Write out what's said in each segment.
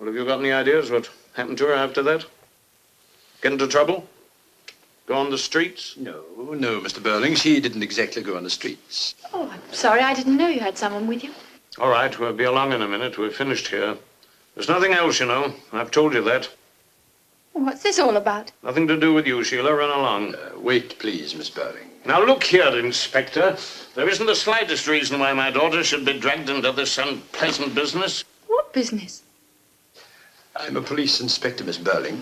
Well, have you got any ideas what happened to her after that? Get into trouble? Go on the streets? No, Mr. Birling. She didn't exactly go on the streets. Oh, I'm sorry. I didn't know you had someone with you. All right, we'll be along in a minute. We're finished here. There's nothing else, you know. I've told you that. What's this all about? Nothing to do with you, Sheila. Run along. Wait, please, Miss Birling. Now, look here, Inspector. There isn't the slightest reason why my daughter should be dragged into this unpleasant business. What business? I'm a police inspector, Miss Birling.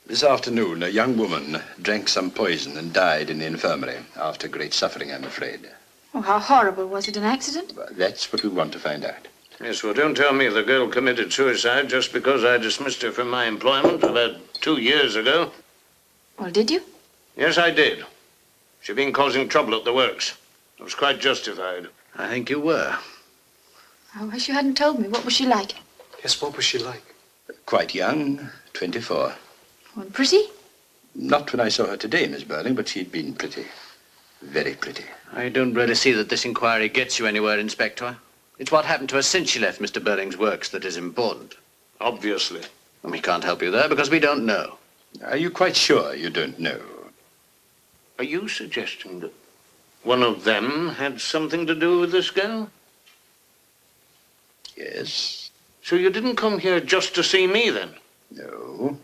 This afternoon, a young woman drank some poison and died in the infirmary after great suffering, I'm afraid. Oh, how horrible. Was it an accident? Well, that's what we want to find out. Yes, well, don't tell me the girl committed suicide just because I dismissed her from my employment about 2 years ago. Well, did you? Yes, I did. She'd been causing trouble at the works. It was quite justified. I think you were. I wish you hadn't told me. What was she like? Yes, what was she like? Quite young, 24. Well, pretty? Not when I saw her today, Miss Birling, but she'd been pretty. Very pretty. I don't really see that this inquiry gets you anywhere, Inspector. It's what happened to her since she left Mr. Birling's works that is important. Obviously. And we can't help you there because we don't know. Are you quite sure you don't know? Are you suggesting that one of them had something to do with this girl? Yes. So you didn't come here just to see me, then? No.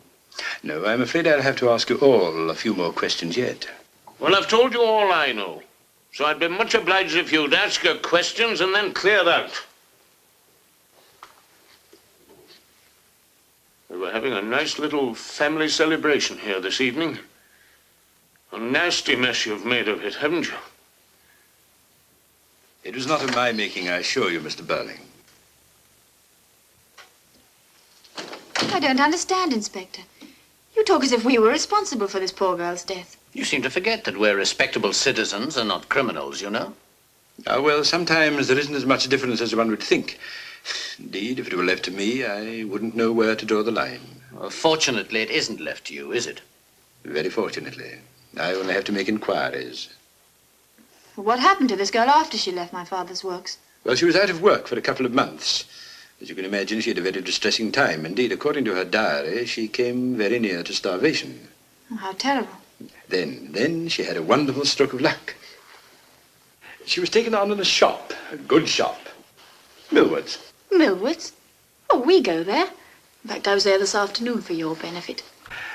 No, I'm afraid I'll have to ask you all a few more questions yet. Well, I've told you all I know. So I'd be much obliged if you'd ask your questions and then clear out. We were having a nice little family celebration here this evening. A nasty mess you've made of it, haven't you? It was not of my making, I assure you, Mr. Birling. I don't understand, Inspector. You talk as if we were responsible for this poor girl's death. You seem to forget that we're respectable citizens and not criminals, you know. Well, sometimes there isn't as much difference as one would think. Indeed, if it were left to me, I wouldn't know where to draw the line. Well, fortunately, it isn't left to you, is it? Very fortunately. I only have to make inquiries. What happened to this girl after she left my father's works? Well, she was out of work for a couple of months. As you can imagine, she had a very distressing time. Indeed, according to her diary, she came very near to starvation. Oh, how terrible. Then she had a wonderful stroke of luck. She was taken on in a shop, a good shop. Millward's. Millward's? Oh, we go there. In fact, I was there this afternoon for your benefit.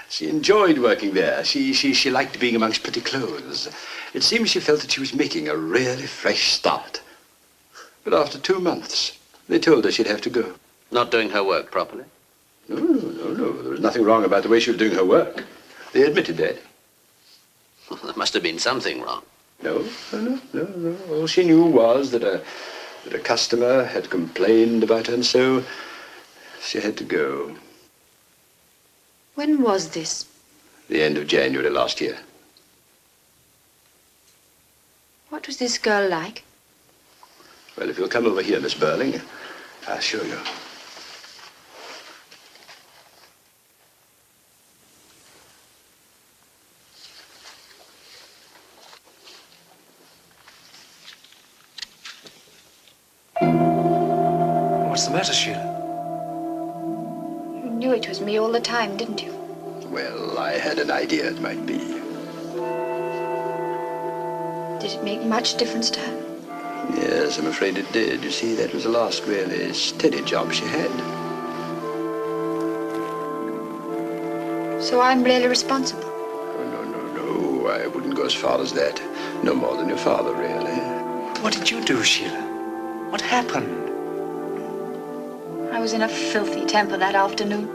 She enjoyed working there. She liked being amongst pretty clothes. It seems she felt that she was making a really fresh start. But after 2 months, they told her she'd have to go. Not doing her work properly? No. There was nothing wrong about the way she was doing her work. They admitted that. Well, there must have been something wrong. No. All she knew was that a customer had complained about her, and so she had to go. When was this? The end of January last year. What was this girl like? Well, if you'll come over here, Miss Birling, I'll show you. What's the matter, Sheila? You knew it was me all the time, didn't you? Well, I had an idea it might be. Did it make much difference to her? Yes, I'm afraid it did. You see, that was the last really steady job she had. So I'm really responsible? Oh, no. I wouldn't go as far as that. No more than your father, really. What did you do, Sheila? What happened? I was in a filthy temper that afternoon.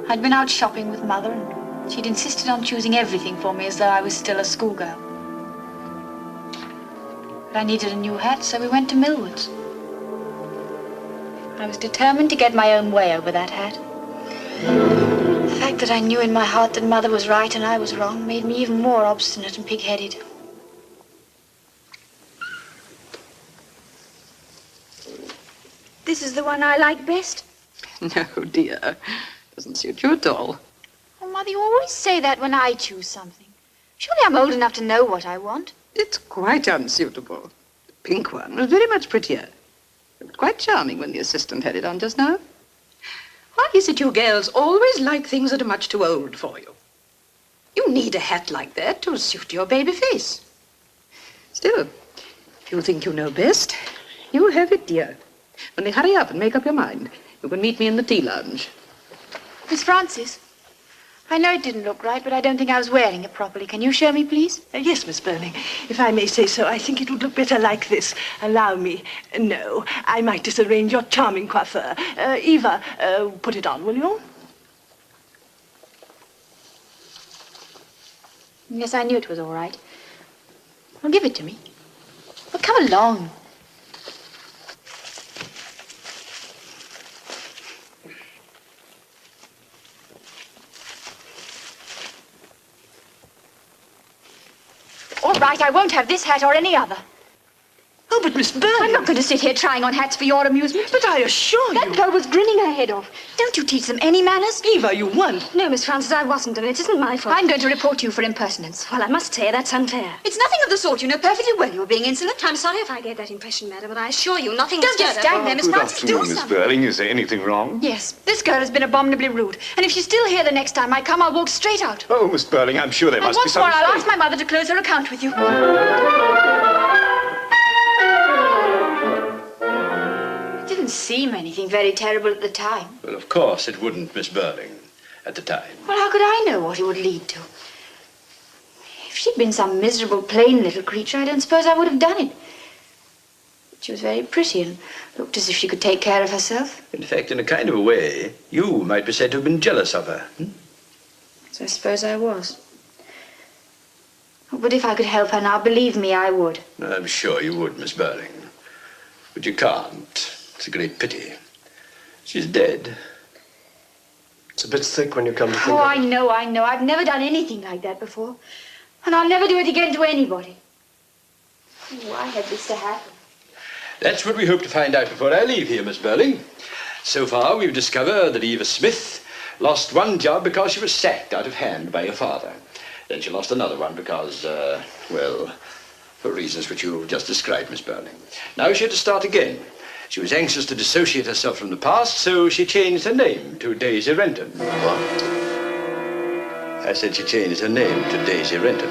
I'd been out shopping with Mother, and she'd insisted on choosing everything for me as though I was still a schoolgirl. But I needed a new hat, so we went to Millward's. I was determined to get my own way over that hat. The fact that I knew in my heart that Mother was right and I was wrong made me even more obstinate and pig-headed. This is the one I like best. No, dear. Doesn't suit you at all. Oh, Mother, you always say that when I choose something. Surely I'm old enough to know what I want. It's quite unsuitable. The pink one was very much prettier. It was quite charming when the assistant had it on just now. Why is it you girls always like things that are much too old for you? You need a hat like that to suit your baby face. Still, if you think you know best, you have it, dear. Only hurry up and make up your mind. You can meet me in the tea lounge. Miss Francis, I know it didn't look right, but I don't think I was wearing it properly. Can you show me, please? Yes, Miss Birling. If I may say so, I think it would look better like this. Allow me. No, I might disarrange your charming coiffure. Eva, put it on, will you? Yes, I knew it was all right. Well, give it to me. Well, come along. All right, I won't have this hat or any other. Oh, but Miss Birling... I'm not going to sit here trying on hats for your amusement. But I assure you... That girl was grinning her head off. Don't you teach them any manners? Eva, you won't. No, Miss Francis, I wasn't, and it isn't my fault. I'm going to report you for impertinence. Well, I must say that's unfair. It's nothing of the sort. You know perfectly well you were being insolent. I'm sorry if I gave that impression, madam, but I assure you nothing Don't was just further. stand there, Miss Francis. Do Miss something. Birling. Is there anything wrong? Yes, this girl has been abominably rude. And if she's still here the next time I come, I'll walk straight out. Oh, Miss Birling, I'm sure there And must be once some more, I'll mistake. ask my mother to close her account with you. It didn't seem anything very terrible at the time. Well, of course it wouldn't, Miss Birling, at the time. Well, how could I know what it would lead to? If she'd been some miserable, plain little creature, I don't suppose I would have done it. She was very pretty and looked as if she could take care of herself. In fact, in a kind of a way, you might be said to have been jealous of her. So I suppose I was. Oh, but if I could help her now, believe me, I would. I'm sure you would, Miss Birling. But you can't. It's a great pity. She's dead. It's a bit thick when you come to think Oh, of I it. know. I've never done anything like that before. And I'll never do it again to anybody. Why had this to happen? That's what we hope to find out before I leave here, Miss Birling. So far, we've discovered that Eva Smith lost one job because she was sacked out of hand by her father. Then she lost another one because, well, for reasons which you've just described, Miss Birling. Now she had to start again. She was anxious to dissociate herself from the past, so she changed her name to Daisy Renton. What? I said she changed her name to Daisy Renton.